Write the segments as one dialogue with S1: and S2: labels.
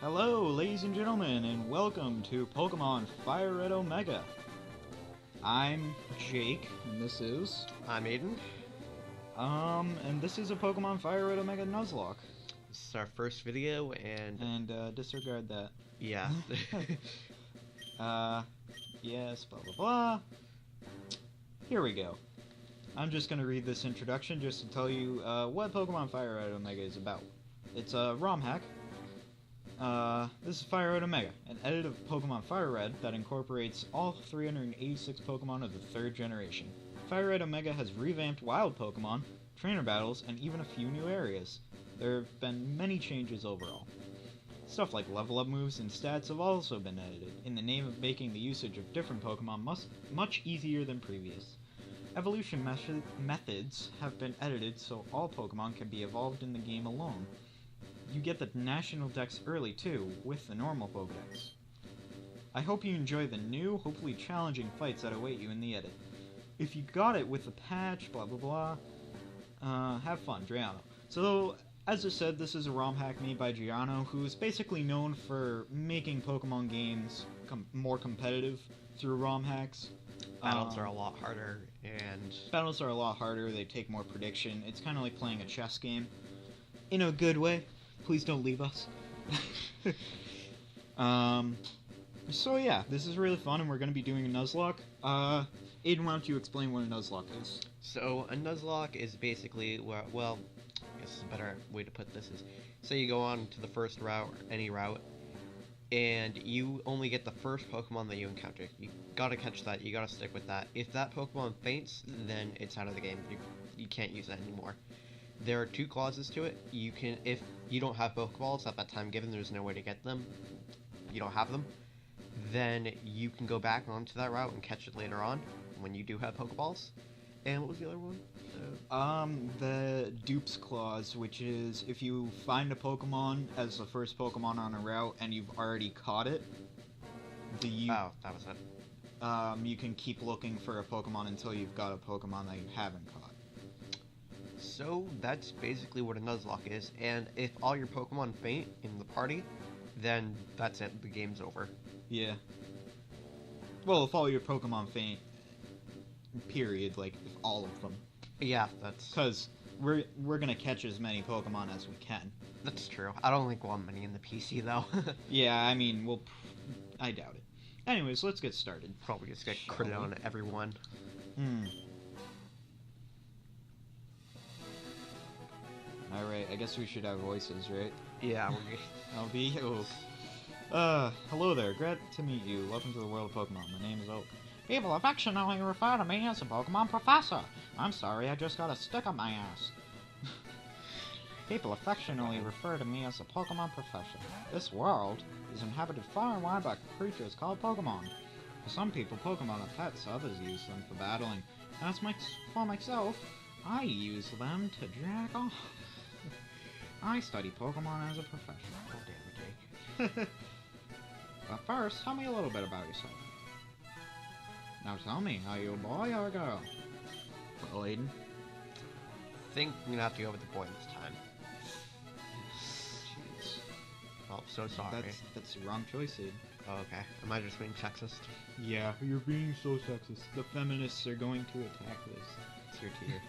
S1: Hello, ladies and gentlemen, and welcome to Pokemon FireRed Omega. I'm Jake, and this is...
S2: I'm Aiden.
S1: And this is a Pokemon FireRed Omega Nuzlocke.
S2: This is our first video, and
S1: disregard that.
S2: yeah.
S1: Yes, blah blah blah. Here we go. I'm just gonna read this introduction just to tell you what Pokemon FireRed Omega is about. It's a ROM hack. This is FireRed Omega, an edit of Pokemon FireRed that incorporates all 386 Pokemon of the 3rd generation. FireRed Omega has revamped wild Pokemon, trainer battles, and even a few new areas. There have been many changes overall. Stuff like level up moves and stats have also been edited, in the name of making the usage of different Pokemon much easier than previous. Evolution methods have been edited so all Pokemon can be evolved in the game alone. You get the National Dex early too, with the normal Pokedex. I hope you enjoy the new, hopefully challenging fights that await you in the edit. If you got it with the patch, blah blah blah, have fun, Giano. So, as I said, this is a ROM hack made by Giano, who is basically known for making Pokemon games more competitive through ROM hacks.
S2: Battles are a lot harder, and...
S1: Battles are a lot harder, they take more prediction. It's kind of like playing a chess game. In a good way. Please don't leave us. So yeah, this is really fun, and we're going to be doing a Nuzlocke. Aiden, why don't you explain what a Nuzlocke is?
S2: So, a Nuzlocke is basically, well, I guess a better way to put this is, say you go on to the first route, or any route, and you only get the first Pokemon that you encounter. You gotta catch that, you gotta stick with that. If that Pokemon faints, then it's out of the game. You can't use that anymore. There are 2 clauses to it. You can, if you don't have Pokeballs at that time given, there's no way to get them, you don't have them, then you can go back onto that route and catch it later on, when you do have Pokeballs. And what was the other one?
S1: The dupes clause, which is if you find a Pokemon as the first Pokemon on a route and you've already caught it,
S2: oh, that was it.
S1: You can keep looking for a Pokemon until you've got a Pokemon that you haven't caught.
S2: So that's basically what a Nuzlocke is, and if all your Pokemon faint in the party, then that's it, the game's over.
S1: Yeah. Well, if all your Pokemon faint, period, like, if all of them.
S2: Yeah, that's...
S1: Because we're gonna catch as many Pokemon as we can.
S2: That's true. I don't think we'll have many in the PC, though.
S1: Yeah, I mean, I doubt it. Anyways, let's get started.
S2: Probably just get critted on everyone.
S1: Alright, I guess we should have voices, right?
S2: Yeah,
S1: hello there, glad to meet you. Welcome to the world of Pokemon. My name is Oak.
S3: People affectionately refer to me as a Pokemon Professor. I'm sorry, I just got a stick up my ass. People affectionately refer to me as a Pokemon Professor. This world is inhabited far and wide by creatures called Pokemon. For some people, Pokemon are pets, others use them for battling. For myself, I use them to jack off. I study Pokemon as a profession.
S2: Oh, damn it, Jake.
S3: But first, tell me a little bit about yourself. Now tell me, are you a boy or a girl?
S1: Well, Aiden?
S2: Think I'm gonna have to go with the boy this time.
S1: Jeez.
S2: Oh, so sorry.
S1: That's the wrong choice, Aiden.
S2: Oh, okay. Am I just being sexist?
S1: Yeah, you're being so sexist. The feminists are going to attack this. It's your tier.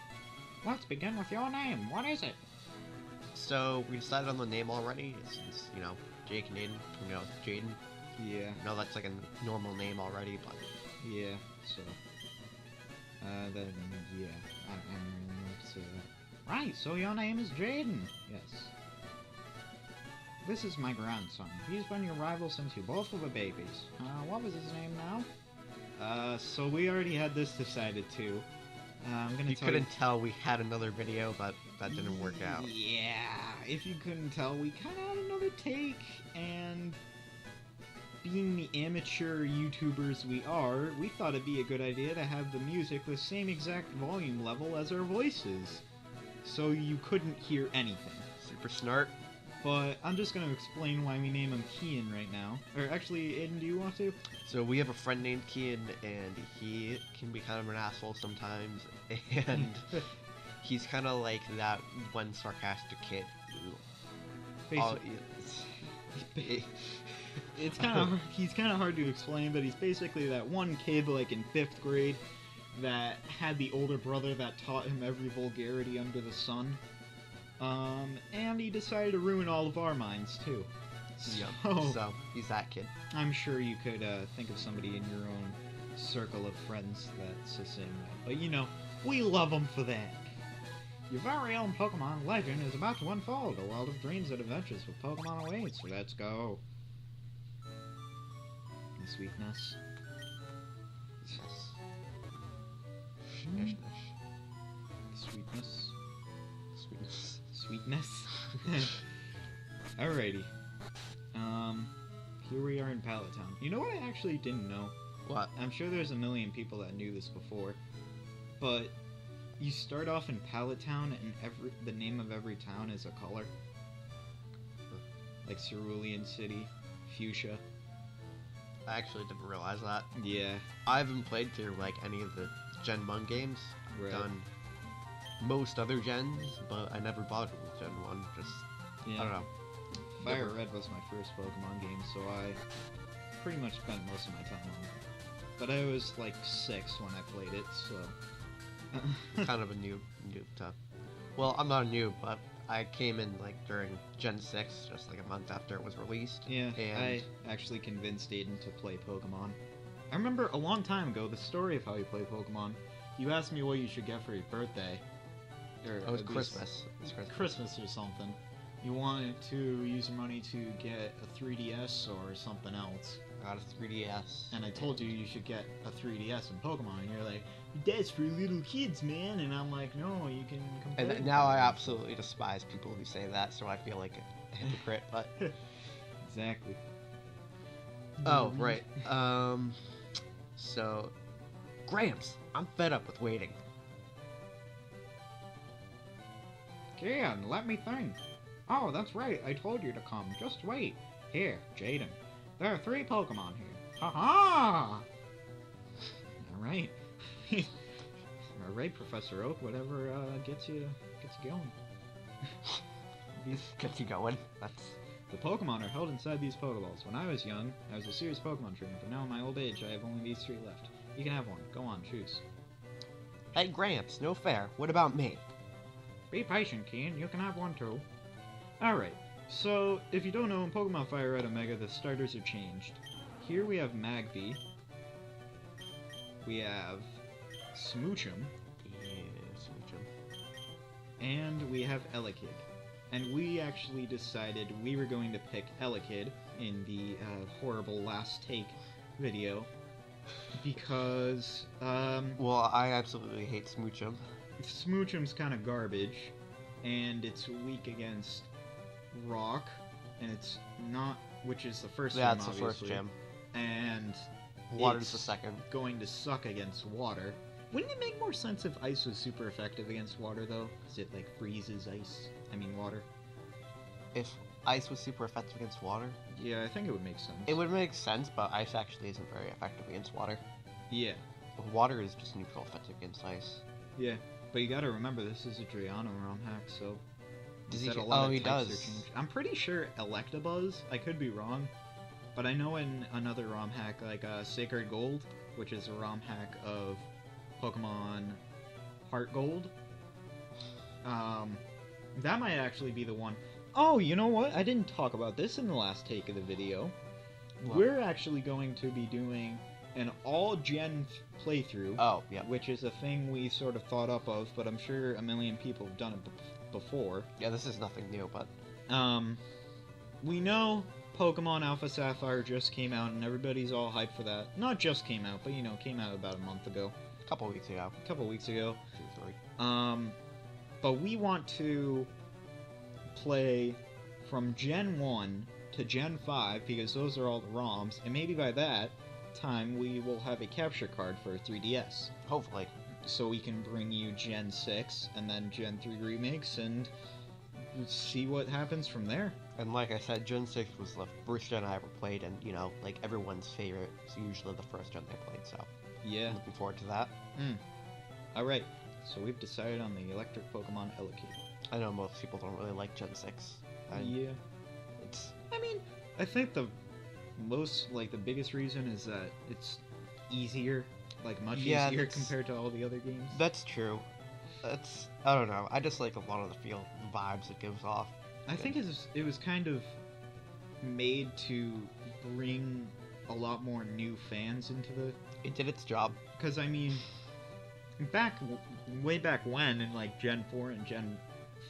S3: Let's begin with your name. What is it?
S2: So, we decided on the name already, since, you know, Jake and Aiden, you know, Jaden.
S1: Yeah.
S2: No, that's like a normal name already, but...
S1: Yeah, so... yeah, I don't really know what to say to that.
S3: Right, so your name is Jaden.
S1: Yes.
S3: This is my grandson. He's been your rival since you both were babies. What was his name now?
S1: So we already had this decided too. I'm gonna
S2: You couldn't tell we had another video, but that didn't work out.
S1: Yeah, if you couldn't tell, we kind of had another take, and being the amateur YouTubers we are, we thought it'd be a good idea to have the music the same exact volume level as our voices, so you couldn't hear anything.
S2: Super snart.
S1: But I'm just going to explain why we name him Kian right now. Or actually, Aiden, do you want to?
S2: So we have a friend named Kian, and he can be kind of an asshole sometimes, and he's kind of like that one sarcastic kid who...
S1: It's kind of he's kind of hard to explain, but he's basically that one kid like in 5th grade that had the older brother that taught him every vulgarity under the sun. And he decided to ruin all of our minds too.
S2: So he's that kid.
S1: I'm sure you could think of somebody in your own circle of friends that's the same way. But you know, we love them for that. Your very own Pokemon legend is about to unfold. A world of dreams and adventures with Pokemon awaits. So let's go. The sweetness.
S2: Yes.
S1: Mm. Sweetness. Sweetness. Alrighty. Here we are in Pallet Town. You know what I actually didn't know?
S2: What?
S1: I'm sure there's a million people that knew this before, but you start off in Pallet Town and the name of every town is a color. Like Cerulean City, Fuchsia.
S2: I actually didn't realize that.
S1: Yeah.
S2: I haven't played through like any of the Gen 1 games.
S1: Right.
S2: Done most other gens, but I never bothered with Gen 1. Just,
S1: Yeah.
S2: I don't know.
S1: FireRed was my first Pokemon game, so I pretty much spent most of my time on it. But I was like 6 when I played it, so...
S2: Kind of a noob to... Well, I'm not a noob, but I came in like during Gen 6, just like a month after it was released.
S1: Yeah,
S2: and
S1: I actually convinced Aiden to play Pokemon. I remember a long time ago, the story of how you play Pokemon. You asked me what you should get for your birthday. Or
S2: it was
S1: at least
S2: Christmas. It was
S1: Christmas or something. You wanted to use your money to get a 3DS or something else.
S2: Got a 3DS.
S1: And I told you you should get a 3DS in Pokemon, and you're like, that's for little kids, man. And I'm like, no, you can compare.
S2: And now I absolutely despise people who say that, so I feel like a hypocrite, but...
S1: Exactly.
S2: Oh, right. So... Gramps, I'm fed up with waiting.
S3: Kid, let me think. Oh, that's right, I told you to come. Just wait. Here, Jaden. There are 3 Pokemon here. Ha-ha!
S1: Alright. Alright, Professor Oak, whatever gets you going.
S2: Gets you going. That's...
S1: The Pokemon are held inside these Pokeballs. When I was young, I was a serious Pokemon trainer, but now in my old age, I have only these 3 left. You can have one. Go on, choose.
S2: Hey, Gramps, no fair. What about me?
S3: Be patient, Keen. You can have one too.
S1: Alright, so if you don't know, in Pokemon Fire Red Omega, the starters are changed. Here we have Magby. We have Smoochum.
S2: Yeah, Smoochum.
S1: And we have Elekid. And we actually decided we were going to pick Elekid in the horrible last take video. Because,
S2: Well, I absolutely hate Smoochum.
S1: Smoochum's kind of garbage. And it's weak against Rock. And it's not, which is the first gym,
S2: That's the
S1: obviously.
S2: first gym.
S1: And
S2: Water's
S1: it's
S2: the second.
S1: going to suck against water. Wouldn't it make more sense if ice was super effective against water, though? Because it, like, freezes water.
S2: If ice was super effective against water?
S1: Yeah, I think it would make sense.
S2: It would make sense, but ice actually isn't very effective against water.
S1: Yeah.
S2: Water is just neutral effective against ice.
S1: Yeah. But you gotta remember, this is a Driano ROM hack, so...
S2: Does
S1: said
S2: he
S1: a lot of
S2: he
S1: types
S2: does.
S1: are changed. I'm pretty sure Electabuzz, I could be wrong, but I know in another ROM hack, like Sacred Gold, which is a ROM hack of Pokemon Heart Gold, that might actually be the one. Oh, you know what? I didn't talk about this in the last take of the video.
S2: What?
S1: We're actually going to be doing an all-gen playthrough,
S2: Oh, yeah.
S1: which is a thing we sort of thought up of, but I'm sure a million people have done it before.
S2: Yeah, this is nothing new, but...
S1: We know Pokemon Alpha Sapphire just came out, and everybody's all hyped for that. Not just came out, but, you know, came out about a month ago.
S2: A couple weeks ago.
S1: A couple weeks ago.
S2: 2, 3.
S1: But we want to play from Gen 1 to Gen 5, because those are all the ROMs, and maybe by that time we will have a capture card for 3DS.
S2: Hopefully.
S1: So we can bring you Gen 6 and then Gen 3 remakes and see what happens from there.
S2: And like I said, Gen 6 was the first gen I ever played, and, you know, like, everyone's favorite is usually the first gen they played, so...
S1: Yeah.
S2: I'm looking forward to that.
S1: Alright, so we've decided on the electric Pokemon Elekid.
S2: I know most people don't really like Gen 6.
S1: Yeah.
S2: It's...
S1: I mean, I think the the biggest reason is that it's easier, like much
S2: Yeah,
S1: easier
S2: that's-
S1: compared to all the other games.
S2: That's true. I don't know. I just like a lot of the vibes it gives off.
S1: I think it was kind of made to bring a lot more new fans into the.
S2: It did its job.
S1: Because I mean, way back when, in like Gen 4 and Gen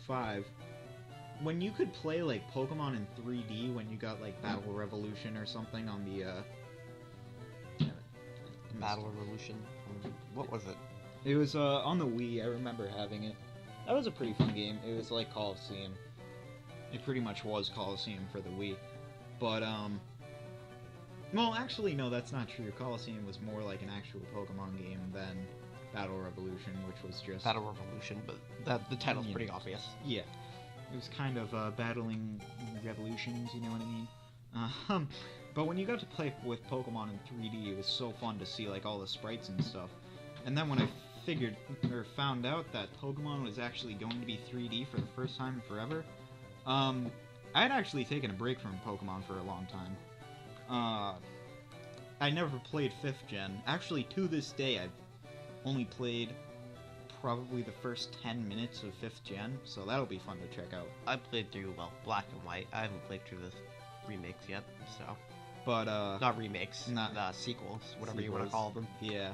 S1: 5, when you could play like Pokemon in 3D, when you got like Battle Revolution or something on the
S2: Battle Revolution. What was it?
S1: It was on the Wii. I remember having it. That was a pretty fun game. It was like Coliseum. It pretty much was Coliseum for the Wii. But well, actually no, that's not true. Coliseum was more like an actual Pokemon game than Battle Revolution, which was just
S2: Battle Revolution, but the title's
S1: Yeah.
S2: pretty obvious.
S1: Yeah, it was kind of battling revolutions. You know what I mean? But when you got to play with Pokemon in 3D, it was so fun to see like all the sprites and stuff. And then when I found out that Pokemon was actually going to be 3D for the first time in forever, I had actually taken a break from Pokemon for a long time. I never played 5th Gen. Actually, to this day, I've only played probably the first 10 minutes of 5th Gen, so that'll be fun to check out.
S2: I played through, Black and White. I haven't played through the remakes yet, so...
S1: But,
S2: Not remakes,
S1: not-
S2: the sequels, whatever you want to
S1: sequels.
S2: call them.
S1: Yeah.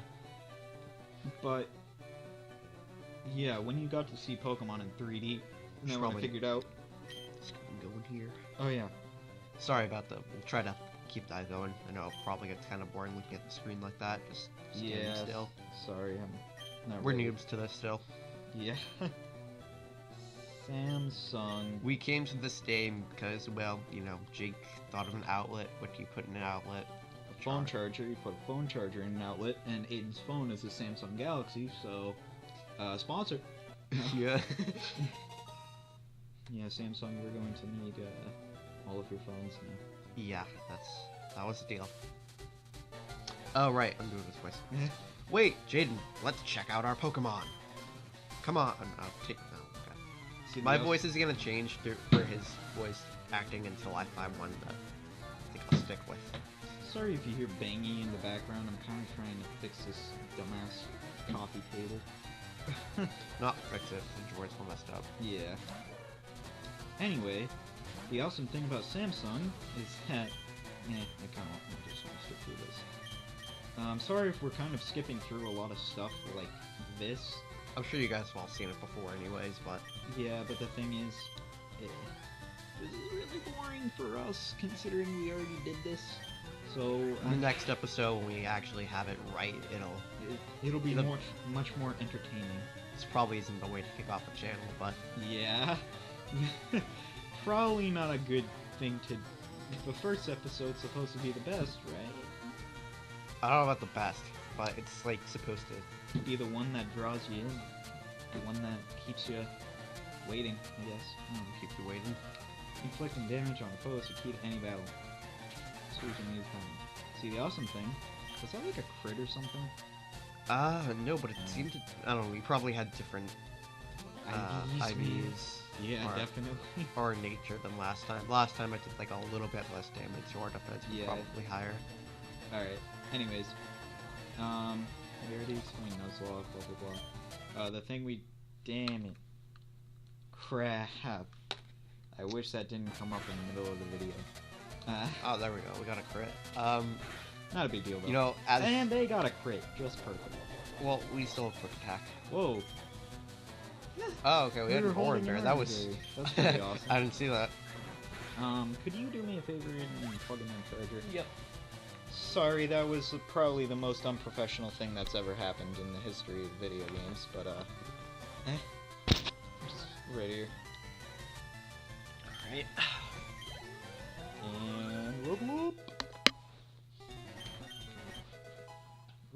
S1: But, yeah, when you got to see Pokemon in 3D, and then when I
S2: Probably-
S1: figured out...
S2: Let's go in here.
S1: Oh, yeah.
S2: Sorry about we'll try to keep that going. I know it probably gets kind of boring looking at the screen like that, just standing
S1: Yeah.
S2: still.
S1: Sorry, I'm not
S2: We're
S1: really-
S2: noobs to this still.
S1: Yeah. Samsung.
S2: We came to this game because, well, Jake thought of an outlet. What do you put in an outlet?
S1: A phone charger. You put a phone charger in an outlet, and Aiden's phone is a Samsung Galaxy, so sponsor.
S2: Yeah.
S1: Yeah, Samsung, we're going to need all of your phones now.
S2: Yeah, that was the deal. Oh, right, I'm doing this voice. Wait, Jaden, let's check out our Pokemon. Come on, I'll take no. Okay.
S1: See,
S2: My
S1: the
S2: voice is gonna change for his voice acting until I find one that I think I'll stick with.
S1: Sorry if you hear banging in the background. I'm kind of trying to fix this dumbass coffee table.
S2: Not fix it, the drawers all messed up.
S1: Yeah. Anyway, the awesome thing about Samsung is that... I kind of just want to skip through this. I'm sorry if we're kind of skipping through a lot of stuff like this.
S2: I'm sure you guys have all seen it before anyways, but...
S1: Yeah, but the thing is... This is really boring for us, considering we already did this. So...
S2: in the next episode, when we actually have it right,
S1: it'll be
S2: it'll-
S1: much more entertaining.
S2: this probably isn't the way to kick off a channel, but...
S1: Yeah. Probably not a good thing to... The first episode's supposed to be the best, right?
S2: I don't know about the best, but it's, supposed to.
S1: Be the one that draws you in. The one that keeps you waiting, I guess.
S2: Keep you waiting.
S1: Inflicting damage on foes to key to any battle. Sweeping these coming. See, the awesome thing... Was that like a crit or something?
S2: No, but it seemed to... I don't know, we probably had different
S1: IVs,
S2: IVs.
S1: Yeah,
S2: or,
S1: definitely.
S2: or nature than last time. Last time I did a little bit less damage, so our defense was
S1: Yeah.
S2: probably higher.
S1: Alright, anyways. We already explained Nuzlocke, blah blah blah. The thing we... Damn it. Crap. I wish that didn't come up in the middle of the video.
S2: Oh, there we go. We got a crit.
S1: Not a big deal though.
S2: as
S1: And they got a crit, just perfect.
S2: well, we still have quick attack.
S1: Whoa.
S2: Oh, okay. We had
S1: were
S2: an
S1: holding
S2: orange there.
S1: your
S2: That
S1: arm
S2: was.
S1: there. That's pretty awesome.
S2: I didn't see that.
S1: Could you do me a favor and plug in my charger?
S2: Yep.
S1: Sorry, that was probably the most unprofessional thing that's ever happened in the history of video games, but, just right here.
S2: Alright.
S1: And whoop whoop!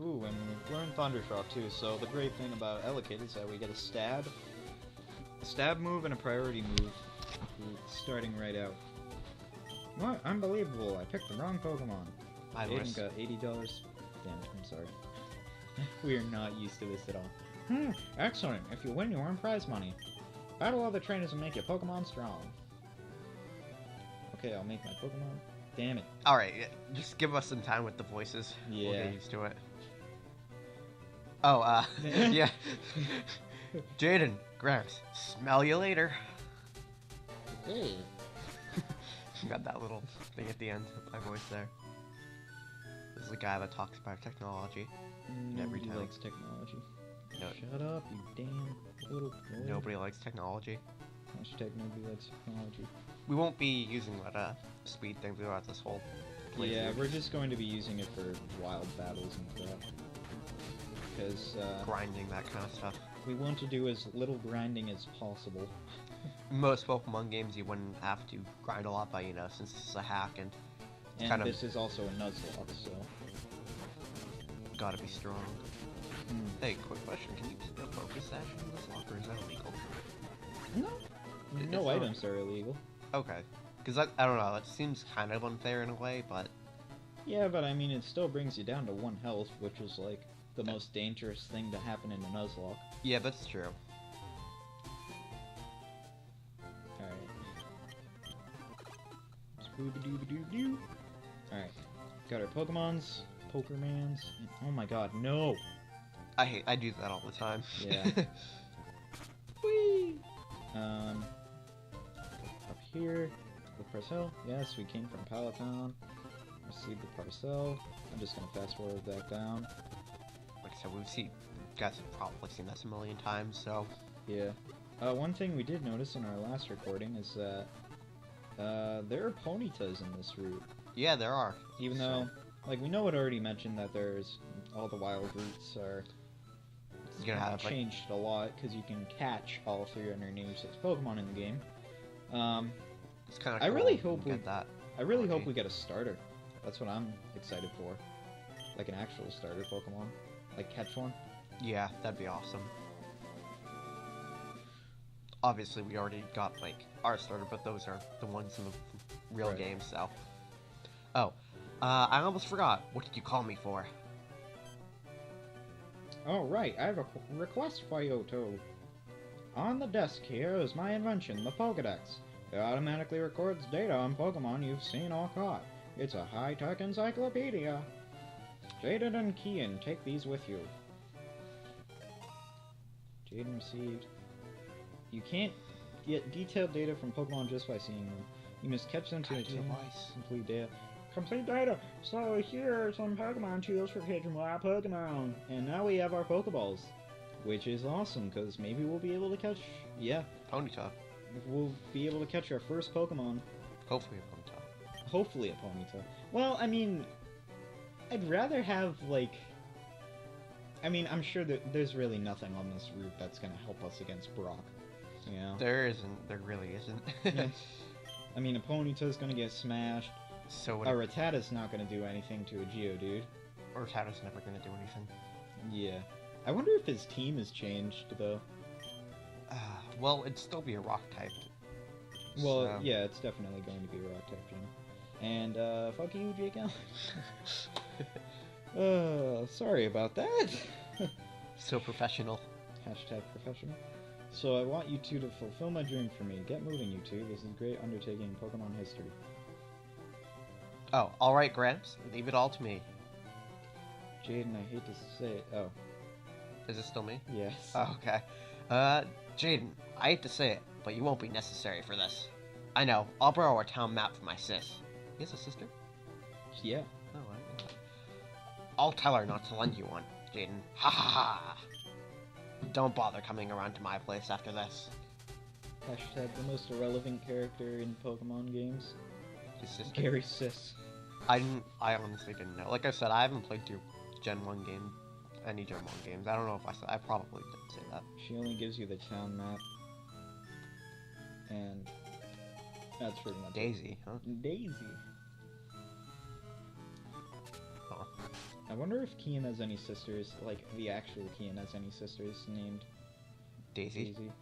S1: Ooh, and we're in Thundershock too, so the great thing about Ellicate is that we get a stab move and a priority move, starting right out. What? Unbelievable, I picked the wrong Pokemon.
S2: I
S1: Aiden
S2: was.
S1: got $80. Damn it, I'm sorry. We are not used to this at all. Excellent. If you win, you earn prize money. Battle other trainers and make your Pokemon strong. Okay, I'll make my Pokemon. Damn it.
S2: Alright, just give us some time with the voices. We'll
S1: Yeah.
S2: get used to it. Oh, yeah. Jaden, Gramps, smell you later.
S3: Hey.
S2: Got that little thing at the end of my voice there. This is a guy that talks about technology. Every
S1: Nobody
S2: time.
S1: likes technology.
S2: No.
S1: Shut up, you damn little boy.
S2: Nobody likes technology.
S1: Hashtag nobody likes technology.
S2: We won't be using that speed thing throughout this whole playthrough.
S1: Yeah, we're just going to be using it for wild battles and crap. Because
S2: grinding, that kind of stuff.
S1: we want to do as little grinding as possible.
S2: Most Pokemon games you wouldn't have to grind a lot by, since this is a hack and
S1: And
S2: kind of
S1: this is also a Nuzlocke, so...
S2: gotta be strong. Hey, quick question, can you still focus sash in this lock, or is that illegal?
S1: No.
S2: It's
S1: No
S2: not-
S1: items are illegal.
S2: Okay. Because I don't know, that seems kind of unfair in a way, but...
S1: Yeah, but I mean, it still brings you down to 1 health, which is like the most dangerous thing to happen in a Nuzlocke.
S2: Yeah, that's true.
S1: Alright. Scooby-Dooby-Doo-Doo. Alright. Got our Pokemons, Pokermans, and oh my god, no!
S2: I do that all the time.
S1: Yeah. Whee! Up here, the Parcel. Yes, we came from Peloton. Received the Parcel. I'm just gonna fast forward back down.
S2: Like I said, you guys have probably seen this a million times, so...
S1: Yeah. One thing we did notice in our last recording is that there are Ponytas in this route.
S2: Yeah, there are.
S1: Even though, like, we know it already mentioned that there's all the wild routes are
S2: You're gonna have, like...
S1: changed a lot because you can catch all 386 Pokemon in the game.
S2: It's kind of
S1: I
S2: cool
S1: really
S2: when
S1: hope
S2: you
S1: we-
S2: get that.
S1: I really
S2: Okay.
S1: hope we get a starter. That's what I'm excited for. Like an actual starter Pokemon. Like catch one.
S2: Yeah, that'd be awesome. Obviously, we already got, like, our starter, but those are the ones in the real
S1: Right.
S2: game, so... Oh, I almost forgot. What did you call me for?
S1: Oh, right, I have a request for you, too. On the desk here is my invention, the Pokedex. It automatically records data on Pokemon you've seen or caught. It's a high-tech encyclopedia. Jaden and Kian, take these with you. Jaden received. You can't get detailed data from Pokemon just by seeing them. You must catch them to attain complete data. Complete data! So here are some Pokemon tools for catching more Pokemon. And now we have our Pokeballs. Which is awesome, because maybe we'll be able to catch... Yeah,
S2: Ponyta.
S1: we'll be able to catch our first Pokemon.
S2: Hopefully a Ponyta.
S1: Hopefully a Ponyta. Well, I mean... I'd rather have, like... I mean, I'm sure that there's really nothing on this route that's gonna help us against Brock. You know?
S2: There isn't. There really isn't.
S1: Yeah. I mean, a Ponyta's gonna get smashed.
S2: So
S1: A Rattata's not gonna do anything to a Geodude.
S2: Rattata's never gonna do anything.
S1: Yeah. I wonder if his team has changed, though.
S2: Well, it'd still be a rock type.
S1: Well,
S2: so-
S1: yeah, it's definitely going to be a rock type gym. And, fuck you, Jake Allen. Sorry about that.
S2: So professional.
S1: Hashtag professional. So I want you two to fulfill my dream for me. Get moving, you two. This is a great undertaking in Pokemon history.
S2: Oh, alright, Gramps. Leave it all to me.
S1: Jaden, I hate to say it. Oh,
S2: Is it still me?
S1: yes.
S2: Oh, okay. Jaden, I hate to say it, but you won't be necessary for this. I know. I'll borrow a town map from my sis. He has a sister?
S1: Yeah.
S2: Oh, I didn't know that. I'll tell her not to lend you one, Jaden. Ha ha ha! Don't bother coming around to my place after this.
S1: Hashtag the most irrelevant character in Pokemon games.
S2: His sister?
S1: Gary Sis.
S2: I honestly didn't know. Like I said, I haven't played through Gen 1 game, any Gen 1 games. I don't know if I said, I probably did say that.
S1: She only gives you the town map. And that's pretty much it.
S2: Daisy, huh?
S1: Daisy.
S2: Huh.
S1: I wonder if Kian has any sisters, like the actual Kian has any sisters named
S2: Daisy?
S1: Daisy.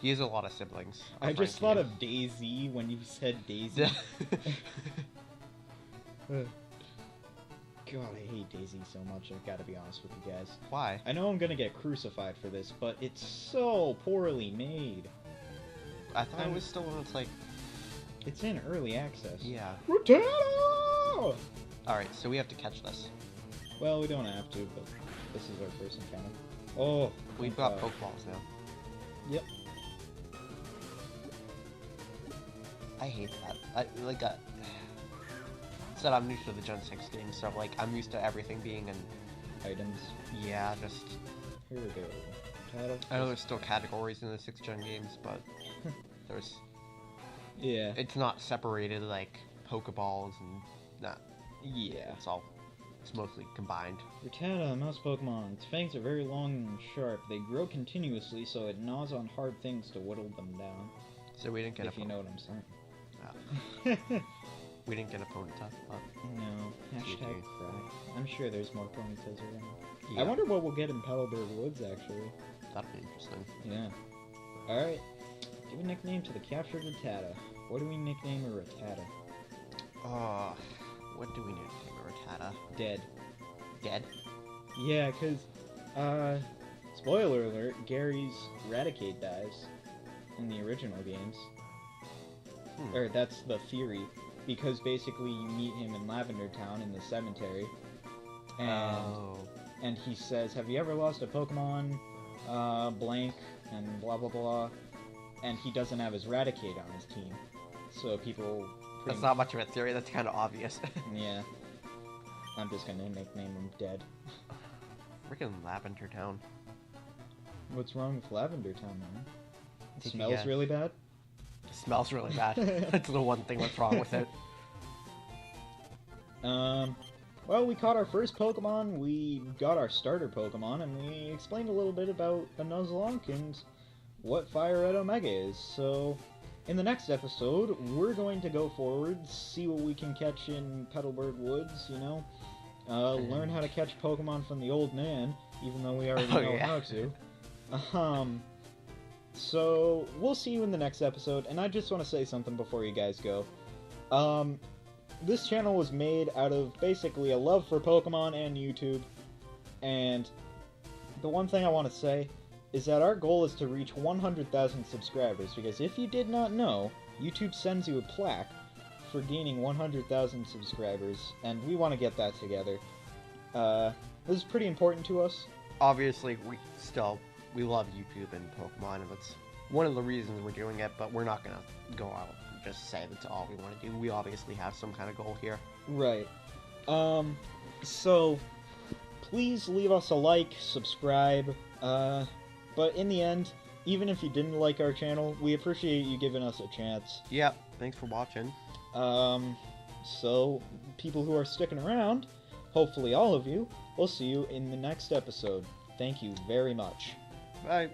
S2: He has a lot of siblings.
S1: I just thought of Daisy when you said Daisy. God, I hate Daisy so much, I've got to be honest with you guys.
S2: Why?
S1: I know I'm gonna get crucified for this, but it's so poorly made.
S2: I thought it was still when it's like...
S1: It's in early access.
S2: Yeah.
S1: Rattata!
S2: Alright, so we have to catch this.
S1: Well, we don't have to, but this is our first encounter. Oh,
S2: We've got Pokeballs now.
S1: Yep.
S2: I hate that. Said I'm new to the Gen 6 game, so like I'm used to everything being in.
S1: Items.
S2: Yeah, just.
S1: Here we go.
S2: I know there's still categories in the 6th gen games, but there's.
S1: Yeah.
S2: It's not separated like Pokeballs and that.
S1: Yeah.
S2: It's mostly combined.
S1: Rattata, a mouse Pokemon. Its fangs are very long and sharp. They grow continuously, so it gnaws on hard things to whittle them down.
S2: So we didn't get
S1: if
S2: a.
S1: you know what I'm saying.
S2: Oh. We didn't get a Ponyta.
S1: No. Hashtag
S2: GG.
S1: crack. I'm sure there's more Ponytas around.
S2: Yeah,
S1: I wonder what we'll get in Petalburg Woods, actually.
S2: that'd be interesting.
S1: Yeah. Alright. Give a nickname to the captured Rattata. What do we nickname a Rattata?
S2: What do we need to name a Rattata?
S1: Dead.
S2: Dead?
S1: Yeah, because, spoiler alert, Gary's Raticate dies in the original games. Or that's the theory, because basically you meet him in Lavender Town in the cemetery, and he says, "Have you ever lost a Pokemon, blank, and blah blah blah," and he doesn't have his Raticate on his team, so people...
S2: That's not much of a theory, that's kind of obvious.
S1: Yeah. I'm just gonna nickname him Dead.
S2: Freaking Lavender Town.
S1: What's wrong with Lavender Town, man? It
S2: Take a
S1: smells
S2: guess.
S1: really bad?
S2: It smells really bad. That's the one thing that's wrong with it.
S1: Well, we caught our first Pokemon, we got our starter Pokemon, and we explained a little bit about the Nuzlocke and what FireRed Omega is. So, in the next episode, we're going to go forward, see what we can catch in Petalburg Woods, you know? Learn how to catch Pokemon from the old man, even though we already know how to. So, we'll see you in the next episode, and I just want to say something before you guys go. This channel was made out of basically a love for Pokemon and YouTube, and the one thing I want to say is that our goal is to reach 100,000 subscribers, because if you did not know, YouTube sends you a plaque for gaining 100,000 subscribers, and we want to get that together. This is pretty important to us.
S2: Obviously, we love YouTube and Pokemon, and that's one of the reasons we're doing it, but we're not going to go out and just say that's all we want to do. We obviously have some kind of goal here.
S1: Right. So, please leave us a like, subscribe, but in the end, even if you didn't like our channel, we appreciate you giving us a chance.
S2: Yep, thanks for watching.
S1: So, people who are sticking around, hopefully all of you, we'll see you in the next episode. Thank you very much.
S2: Bye.